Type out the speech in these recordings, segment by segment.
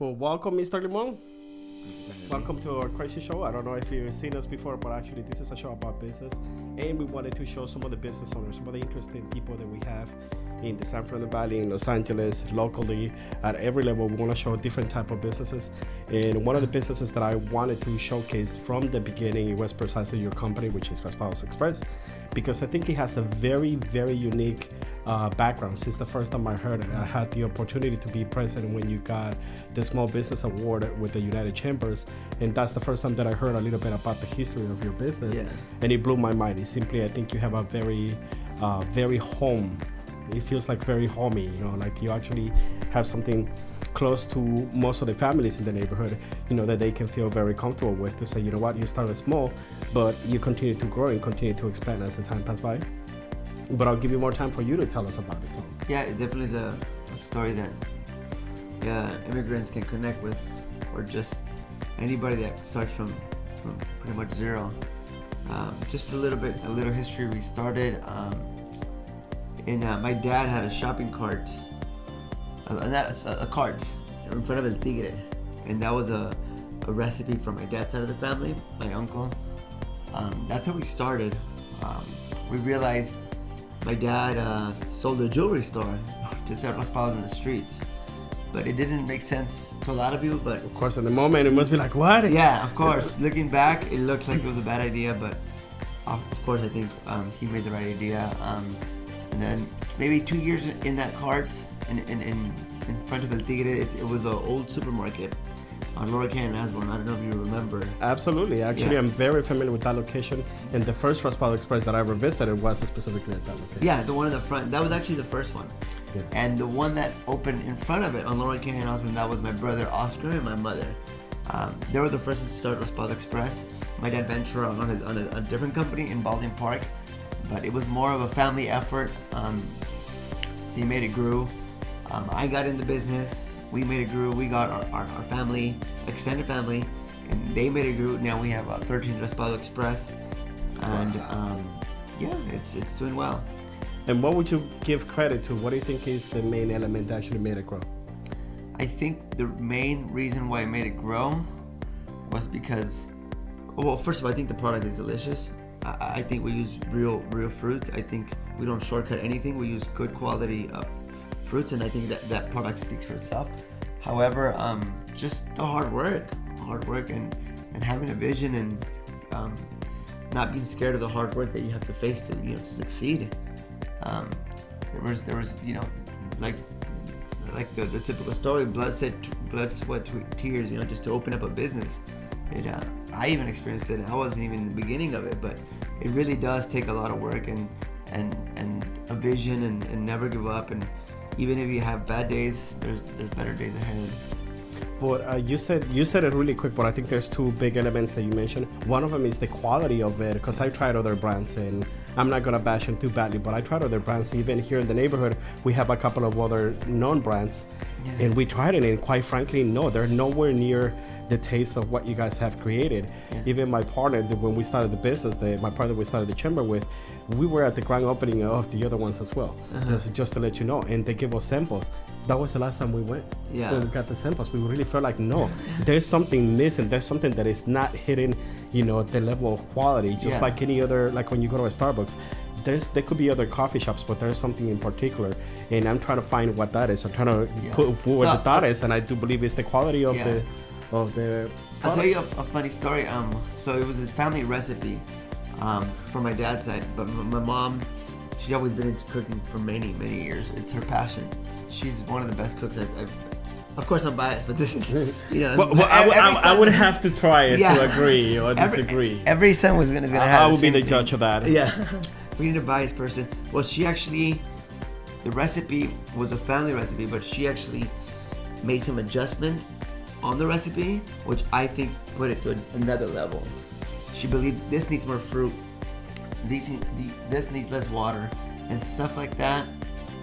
Well, welcome, Mr. Limon. Welcome to our crazy show. I don't know if you've seen us before, but actually this is a show about business, and we wanted to show some of the business owners, some of the interesting people that we have in the San Fernando Valley, in Los Angeles, locally, at every level. We want to show different type of businesses, and one of the businesses that I wanted to showcase from the beginning, it was precisely your company, which is Raspado Xpress, because I think it has a very, very unique background. Since the first time I heard it, I had the opportunity to be present when you got the Small Business Award with the United Chambers, and that's the first time that I heard a little bit about the history of your business. Yeah. And it blew my mind. It's simply, I think you have a very, very home. It feels like very homey, like you actually have something close to most of the families in the neighborhood, that they can feel very comfortable with, to say, you know what, you started small, but you continue to grow and continue to expand as the time passes by. But I'll give you more time for you to tell us about it. So. Yeah, it definitely is a story that immigrants can connect with, or just anybody that starts from pretty much zero. Just a little history. We started, my dad had a shopping cart, a cart in front of El Tigre, and that was a recipe from my dad's side of the family, my uncle. That's how we started. We realized my dad sold a jewelry store to sell Raspados in the streets, but it didn't make sense to a lot of people. But of course, in the moment, it must be like, what? Yeah, of course. Looking back, it looks like it was a bad idea, but of course, I think he made the right idea. And then maybe 2 years in that cart, in front of El Tigre, it was an old supermarket on Lower Canyon and Asborn. I don't know if you remember. Absolutely. Actually, yeah. I'm very familiar with that location. And the first Raspado Xpress that I ever visited was specifically at that location. Yeah, the one in the front. That was actually the first one. Yeah. And the one that opened in front of it on Lower Canyon and Osborn, that was my brother Oscar and my mother. They were the first ones to start Raspado Xpress. My dad ventured on a different company in Baldwin Park, but it was more of a family effort. They made it grew. I got in the business. We made it grew. We got our family, extended family, and they made it grew. Now we have 13 Raspado Xpress, and it's doing well. And what would you give credit to? What do you think is the main element that actually made it grow? I think the main reason why it made it grow was because, well, first of all, I think the product is delicious. I think we use real fruits. I think we don't shortcut anything. We use good quality fruits, and I think that product speaks for itself. However, just the hard work and having a vision, and not being scared of the hard work that you have to face to succeed. There was like the typical story, blood, sweat, tears, just to open up a business. I even experienced it. I wasn't even in the beginning of it, but it really does take a lot of work and a vision, and never give up. And even if you have bad days, there's better days ahead. But you said it really quick, but I think there's two big elements that you mentioned. One of them is the quality of it, because I tried other brands, and I'm not gonna bash them too badly, but I tried other brands. Even here in the neighborhood, we have a couple of other known brands, and we tried it, and quite frankly, no, they're nowhere near the taste of what you guys have created. Yeah. Even my partner, when we started the business, my partner we started the chamber with, we were at the grand opening of the other ones as well, just to let you know, and they gave us samples. That was the last time we went. Yeah. When we got the samples, we really felt like, no, there's something missing. There's something that is not hitting, the level of quality, just like any other, like when you go to a Starbucks. There could be other coffee shops, but there's something in particular, and I'm trying to find what that is. I'm trying to put what that is, and I do believe it's the quality of the product. I'll tell you a funny story. So it was a family recipe from my dad's side, but my mom, she's always been into cooking for many, many years. It's her passion. She's one of the best cooks I've of course I'm biased, but this is, I would have to try it to agree or disagree. Every son was gonna have. I will be the judge of that. Yeah, we need a biased person. Well, the recipe was a family recipe, but she actually made some adjustments on the recipe, which I think put it to another level. She believed this needs more fruit, this needs less water, and stuff like that.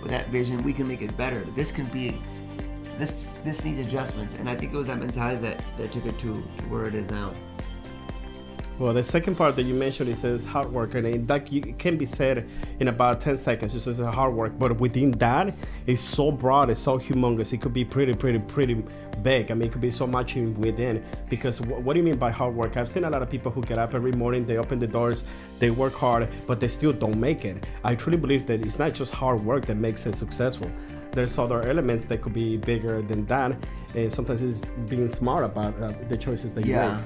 With that vision, we can make it better. This needs adjustments, and I think it was that mentality that took it to where it is now. Well, the second part that you mentioned, it says hard work, and that it can be said in about 10 seconds. It says hard work, but within that, it's so broad, it's so humongous. It could be pretty big. I mean, it could be so much within. Because what do you mean by hard work? I've seen a lot of people who get up every morning, they open the doors, they work hard, but they still don't make it. I truly believe that it's not just hard work that makes it successful. There's other elements that could be bigger than that, and sometimes it's being smart about the choices that you make.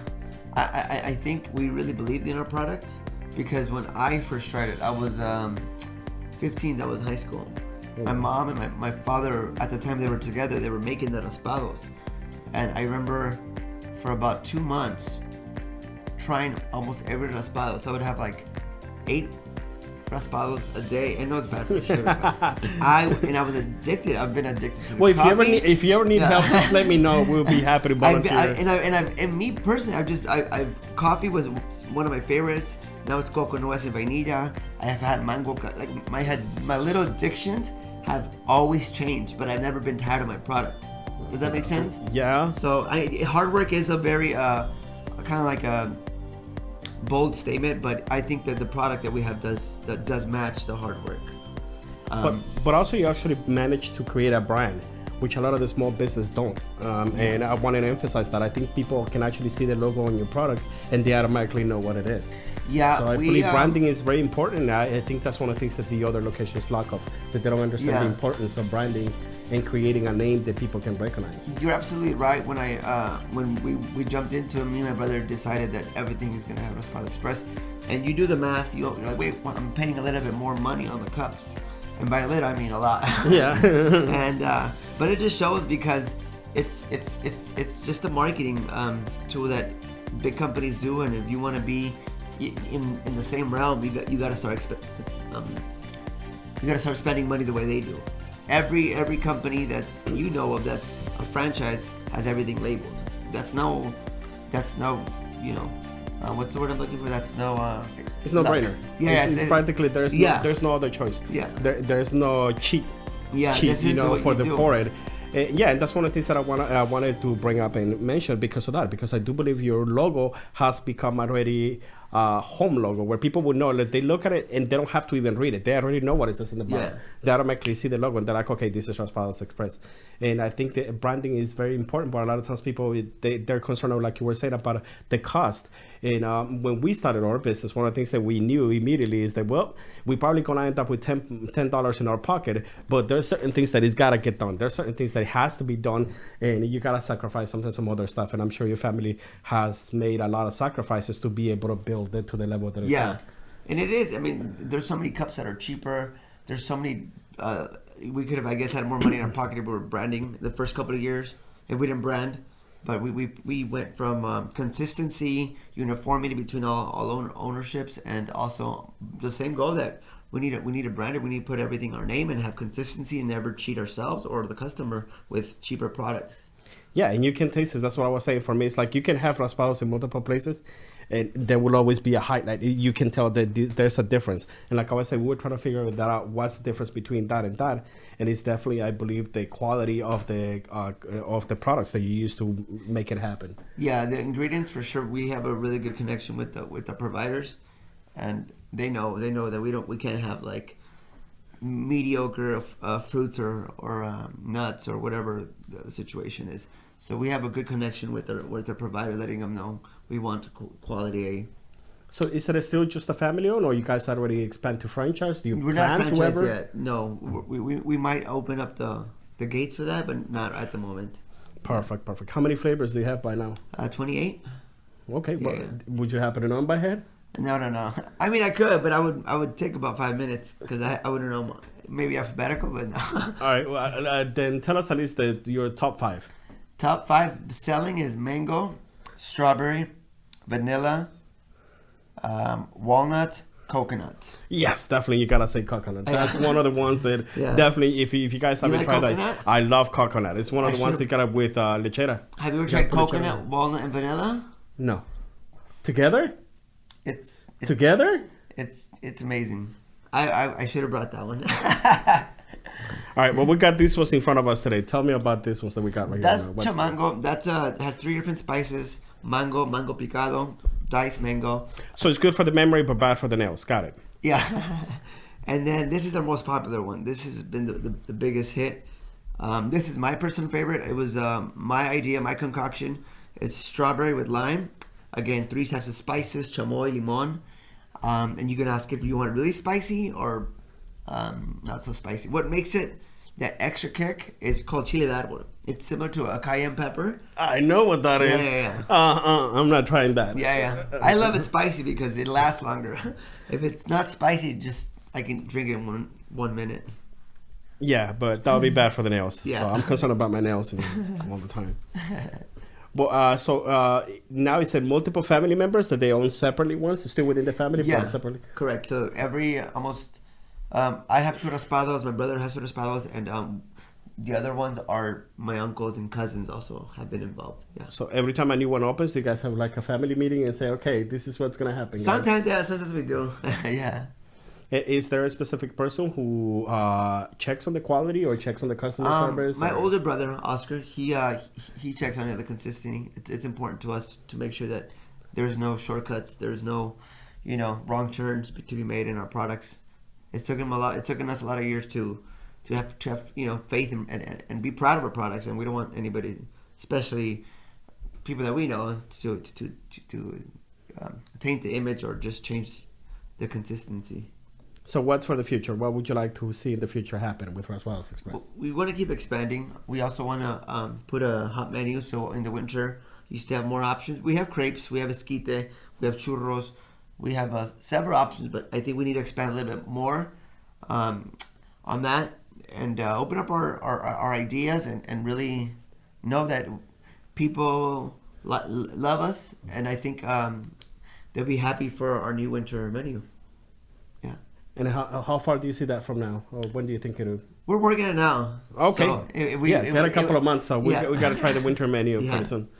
I think we really believed in our product, because when I first tried it, I was 15, that was high school. My mom and my father, at the time they were together, they were making the Raspados. And I remember for about 2 months trying almost every Raspado. So I would have like 8 Raspados a day. I know it's bad for sugar. I was addicted. I've been addicted to the coffee. If you ever need help, just let me know. We'll be happy to volunteer. And me personally, coffee was one of my favorites. Now it's coco nuez and vainilla. I have had mango. Like my little addictions have always changed, but I've never been tired of my product. Does that make sense? Yeah. So hard work is a very kind of like a bold statement, but I think that the product that we have does match the hard work. But also you actually managed to create a brand, which a lot of the small business don't. And I wanted to emphasize that. I think people can actually see the logo on your product and they automatically know what it is. Yeah. So I believe branding is very important. I think that's one of the things that the other locations lack of, that they don't understand the importance of branding and creating a name that people can recognize. You're absolutely right. When we jumped into it, me and my brother decided that everything is going to have Raspado Xpress. And you do the math, you're like, wait, I'm paying a little bit more money on the cups. And by a little, I mean a lot. Yeah. And but it just shows, because it's just a marketing tool that big companies do. And if you want to be in the same realm, you got to start spending money the way they do. Every company that you know of that's a franchise has everything labeled. That's no what's the word I'm looking for? That's no it's no brainer. Yeah, it's practically there's no other choice. Yeah, there's no cheat. Yeah, cheat, this is for it. And that's one of the things that I wanted to bring up and mention because of that. Because I do believe your logo has become already home logo, where people will know that they look at it and they don't have to even read it. They already know what it says in the bottom. Yeah. They automatically see the logo and they're like, okay, this is Raspado Xpress. And I think that branding is very important, but a lot of times people, they're concerned, like you were saying, about the cost. And when we started our business, one of the things that we knew immediately is that, well, we probably gonna end up with $10 in our pocket, but there's certain things that is gotta get done. There's certain things that has to be done, and you gotta sacrifice sometimes some other stuff. And I'm sure your family has made a lot of sacrifices to be able to build it to the level that it's at. And it is. I mean, there's so many cups that are cheaper. There's so many. We could have, I guess, had more money in our pocket if we were branding the first couple of years. If we didn't brand. But we went from consistency, uniformity between all ownerships, and also the same goal that we need to brand it. We need to put everything our name and have consistency and never cheat ourselves or the customer with cheaper products. Yeah, and you can taste it. That's what I was saying. For me, it's like you can have Raspados in multiple places, and there will always be a highlight. You can tell that there's a difference. And like I was saying, we were trying to figure that out. What's the difference between that and that? And it's definitely, I believe, the quality of the products that you use to make it happen. Yeah, the ingredients for sure. We have a really good connection with the providers, and they know that we can't have like mediocre fruits or nuts or whatever the situation is. So we have a good connection with the provider, letting them know we want quality. So is it still just a family owned, or you guys already expand to franchise? Do you We're plan not to franchise ever? yet. No, we might open up the gates for that, but not at the moment. Perfect. How many flavors do you have by now? 28. Okay, Yeah. but would you happen to know them by head? No. I mean, I could, but I would take about 5 minutes because I wouldn't know. Maybe alphabetical, but no. All right, well, then tell us at least your top 5. Top 5 selling is mango, strawberry, vanilla, walnut, coconut. Yes, definitely. You gotta say coconut. That's one of the ones that definitely, if you guys haven't like tried coconut? that, I love coconut. It's one of the ones that got up with lechera. Have you ever tried coconut, walnut, and vanilla? No. Together? It's Together? It's amazing. I should have brought that one. All right, well, we got these ones in front of us today. Tell me about this ones that we got right That's here. chamango. That's has 3 different spices: mango picado, diced mango. So it's good for the memory, but bad for the nails. Got it. Yeah. And then this is our most popular one. This has been the biggest hit. This is my personal favorite. It was my idea, my concoction. It's strawberry with lime. Again, 3 types of spices, chamoy, limon. And you can ask if you want it really spicy or not so spicy. What makes it that extra kick is called chile de árbol. It's similar to a cayenne pepper. I know what that is. Yeah. I'm not trying that. Yeah. I love it spicy because it lasts longer. If it's not spicy, I can drink it in one minute. Yeah, but that would be bad for the nails. Yeah. So I'm concerned about my nails all the time. Well, so now you said multiple family members that they own separately ones, still within the family, but separately? Correct. So I have 2 Raspados, my brother has 2 Raspados, and the other ones are my uncles and cousins also have been involved. Yeah. So every time a new one opens, you guys have like a family meeting and say, okay, this is what's going to happen. Sometimes, sometimes we do. Yeah. Is there a specific person who checks on the quality or checks on the customer service? My older brother, Oscar, he checks on the consistency. It's important to us to make sure that there's no shortcuts, there's no, wrong turns to be made in our products. It's taken us a lot of years to have faith and be proud of our products, and we don't want anybody, especially people that we know, to taint the image or just change the consistency. So what's for the future? What would you like to see in the future happen with Raspado Xpress? We want to keep expanding. We also want to put a hot menu, so in the winter you still have more options. We have crepes, we have esquite, we have churros, we have several options, but I think we need to expand a little bit more on that and open up our ideas and really know that people love us, and I think they'll be happy for our new winter menu. Yeah. And how far do you see that from now? Or when do you think it would? We're working it now. Okay. So we got a couple of months, so we got to try the winter menu pretty soon.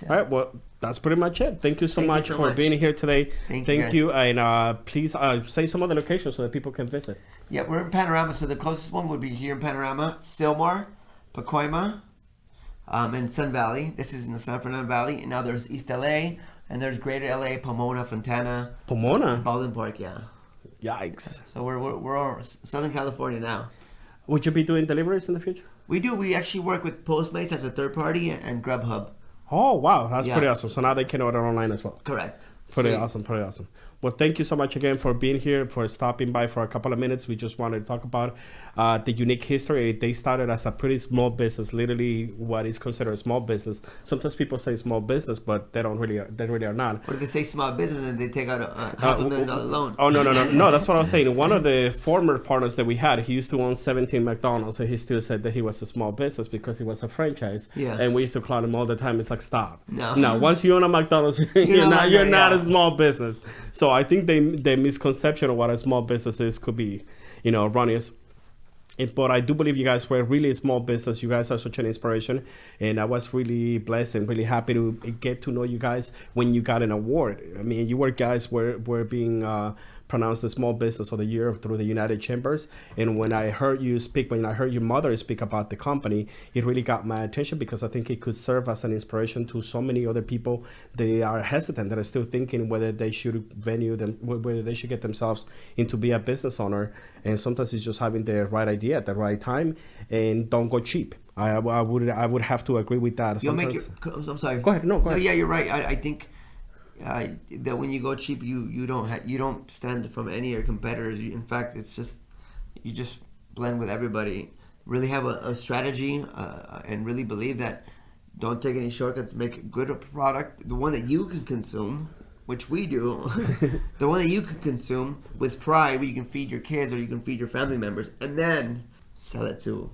Yeah. All right, well, that's pretty much it. Thank you so much for being here today. Thank you. And please say some other locations so that people can visit. Yeah, we're in Panorama, so the closest one would be here in Panorama, Sylmar, Pacoima, and Sun Valley. This is in the San Fernando Valley. And now there's East LA, and there's Greater LA, Pomona, Fontana. Pomona? Baldwin Park, yeah. Yikes. So we're all Southern California now. Would you be doing deliveries in the future? We do. We actually work with Postmates as a third party and Grubhub. Oh, wow. That's pretty awesome. So now they can order online as well. Correct. Pretty awesome. Well, thank you so much again for being here, for stopping by for a couple of minutes. We just wanted to talk about the unique history. They started as a pretty small business, literally what is considered a small business. Sometimes people say small business, but they really are not. Or they say small business and they take out a $500,000 loan. Oh, no, that's what I was saying. One of the former partners that we had, he used to own 17 McDonald's, and he still said that he was a small business because he was a franchise. Yeah. And we used to clown him all the time. It's like, stop. No. Once you own a McDonald's, you're not a small business. So I think the misconception of what a small business is could be, erroneous. But I do believe you guys were really a small business. You guys are such an inspiration. And I was really blessed and really happy to get to know you guys when you got an award. I mean, you were being pronounced the small business of the year through the United Chambers. And when I heard you speak, when I heard your mother speak about the company, it really got my attention because I think it could serve as an inspiration to so many other people. They are hesitant, that are still thinking whether they should whether they should get themselves into be a business owner. And sometimes it's just having the right idea at the right time, and don't go cheap. I would have to agree with that. I'm sorry. Go ahead. No, go ahead. No, yeah, you're right. I think that when you go cheap, you don't stand from any of your competitors. In fact, it's just you just blend with everybody. Really have a strategy and really believe that. Don't take any shortcuts. Make a good product, the one that you can consume, which we do. The one that you can consume with pride, where you can feed your kids or you can feed your family members, and then sell it to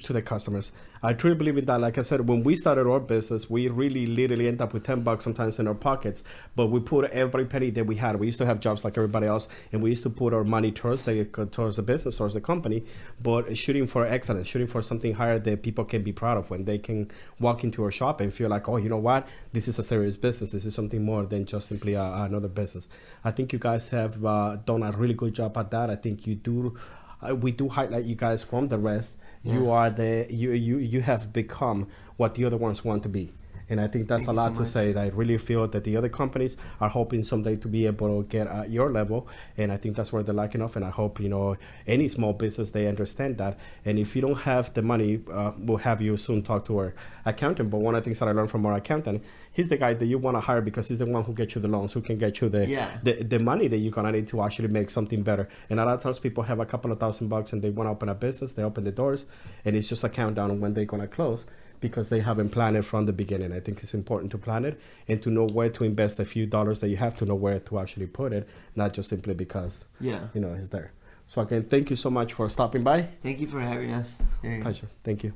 the customers. I truly believe in that. Like I said, when we started our business, we really literally end up with $10 sometimes in our pockets, but we put every penny that we had. We used to have jobs like everybody else, and we used to put our money towards the business, towards the company, but shooting for excellence, shooting for something higher that people can be proud of, when they can walk into our shop and feel like, oh, you know what, this is a serious business. This is something more than just simply another business. I think you guys have done a really good job at that. I think you do. We do highlight you guys from the rest. Yeah. You have become what the other ones want to be. And I think that's Thank a you so lot to much. say. I really feel that the other companies are hoping someday to be able to get at your level. And I think that's where they're lacking off. And I hope, any small business, they understand that. And if you don't have the money, we'll have you soon talk to our accountant. But one of the things that I learned from our accountant, he's the guy that you want to hire because he's the one who gets you the loans, who can get you the money that you're going to need to actually make something better. And a lot of times people have a couple of $1,000 and they want to open a business, they open the doors, and it's just a countdown on when they're going to close, because they haven't planned it from the beginning. I think it's important to plan it and to know where to invest a few dollars that you have, to know where to actually put it, not just simply because, it's there. So again, thank you so much for stopping by. Thank you for having us. Pleasure. Thank you.